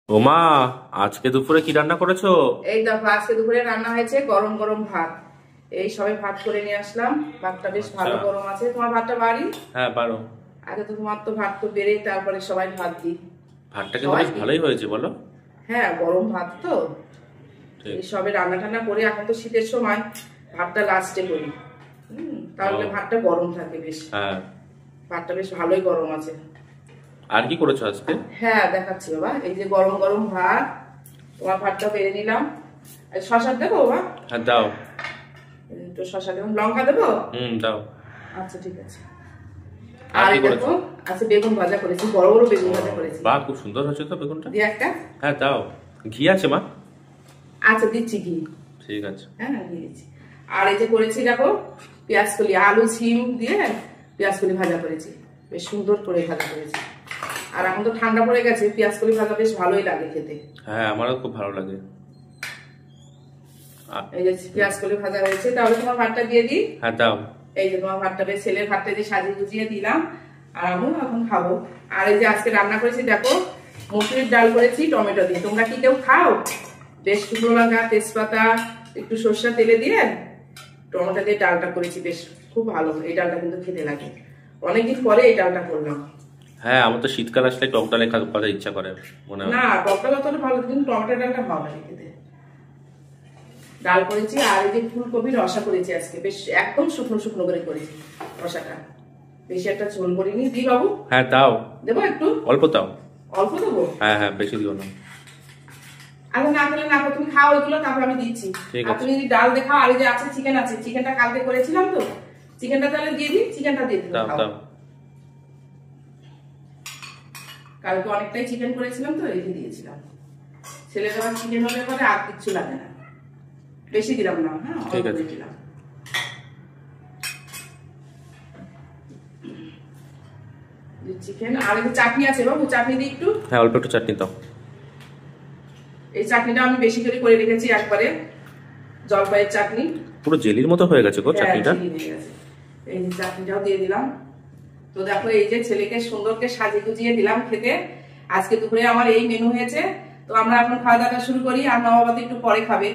ওমা, আজকে দুপুরে কি রান্না করেছো? এই দেখো আজকে দুপুরে রান্না হয়েছে গরম গরম ভাত। এই সবে ভাত করে নিয়ে আসলাম। ভাতটা বেশ ভালো গরম আছে। তোমার ভাতটা বাড়ি? হ্যাঁ, পারো। আগে তো তোমার তো ভাত তো বেড়ে তারপরে সবাই ভাত দিই। ভাতটা কিন্তু বেশ ভালোই হয়েছে বলো। হ্যাঁ, গরম ভাত তো। এই সবে রান্না টান্না করে এখন তো শীতের সময় ভাতটা লাস্টে করি। তাহলে ভাতটা গরম থাকে বেশ। হ্যাঁ, ভাতটা বেশ ভালোই গরম আছে। আর কি করেছো আজকে? হ্যাঁ দেখাচ্ছি বাবা, এই যে গরম গরম ভাত। তোমার ভাতটা বেড়ে নিলাম। শশা দেবো বাবা? হ্যাঁ দাও। একটু শশা দেবো, লঙ্কা দেবো? দাও। আচ্ছা ঠিক আছে। আর আর কি করেছো? দেখো আচ্ছা বেগুন ভাজা করেছি, বড় বড় বেগুন ভাজা করেছি। বাহ, খুব সুন্দর হয়েছে তো বেগুনটা। দিয়ে একটা? হ্যাঁ দাও। ঘি আছে মা? আচ্ছা দিচ্ছি ঘি। ঠিক আছে। হ্যাঁ ঘি দিচ্ছি। আর এই যে করেছি দেখো পেঁয়াজ কলি, আলু সিম দিয়ে পেঁয়াজ কলি ভাজা করেছি। বেশ সুন্দর করে ভাজা করেছি। আর এখন তো ঠান্ডা পড়ে গেছে, পেঁয়াজ কলি ভাজা বেশ ভালোই লাগে খেতে। হ্যাঁ, আমারও খুব ভালো লাগে। এই যে পেঁয়াজ কলি ভাজা হয়েছে, তাহলে তোমার ভাতটা দিয়ে দিই। হ্যাঁ দাও। এই যে তোমার ভাতটা বেশ, ছেলের ভাতটা যে সাজিয়ে গুজিয়ে দিলাম আর আমিও এখন খাবো। আর এই যে আজকে রান্না করেছি দেখো মসুরির ডাল করেছি টমেটো দিয়ে। তোমরা কি কেউ খাও? বেশ শুকনো লঙ্কা, তেজপাতা, একটু সর্ষে তেলে দিয়ে টমেটো দিয়ে ডালটা করেছি, বেশ খুব ভালো। এই ডালটা কিন্তু খেতে লাগে। অনেকদিন পরে এই ডালটা করলাম। হ্যাঁ, আমার তো শীতকাল আসলে টক ডালে খাওয়ার ইচ্ছা করে মনে হয়। না টক ডাল অতটা ভালো, কিন্তু টমেটো ডালটা ভালো লাগে খেতে। ডাল করেছি আর এই যে ফুলকপির রসা করেছি আজকে, বেশ একদম শুকনো শুকনো করে করেছি রসাটা। বেশি একটা ঝোল করিনি। দি বাবু? হ্যাঁ দাও। দেবো একটু? অল্প দাও। অল্প দেবো? হ্যাঁ হ্যাঁ, বেশি দিও না। আচ্ছা না খেলে না, তুমি খাও এগুলো, তারপর আমি দিচ্ছি। আর তুমি যদি ডাল দেখাও, আর এই যে আছে চিকেন আছে, চিকেনটা কালকে করেছিলাম তো, চিকেনটা তাহলে দিয়ে দিই। চিকেনটা দিয়ে দিই। দাও দাও। কালকে অনেকটাই চিকেন করেছিলাম তো, রেখে দিয়েছিলাম। ছেলের আবার চিকেন হলে পরে আর কিচ্ছু লাগে না। বেশি দিলাম না। হ্যাঁ ঠিক আছে। দিলাম। চিকেন আর এই চাটনি আছে বাবু, চাটনি দিই একটু? হ্যাঁ, অল্প একটু চাটনি দাও। এই চাটনিটা আমি বেশি করে রেখেছি একবারে, জলপাইয়ের চাটনি। পুরো জেলির মতো হয়ে গেছে গো চাটনিটা। এই যে চাটনিটাও দিয়ে দিলাম। তো দেখো এই যে ছেলেকে সুন্দরকে সাজিয়ে গুজিয়ে দিলাম খেতে। আজকে দুপুরে আমার এই মেনু হয়েছে। তো আমরা এখন খাওয়া দাওয়া শুরু করি, আর মা বাবা তো একটু পরে খাবে।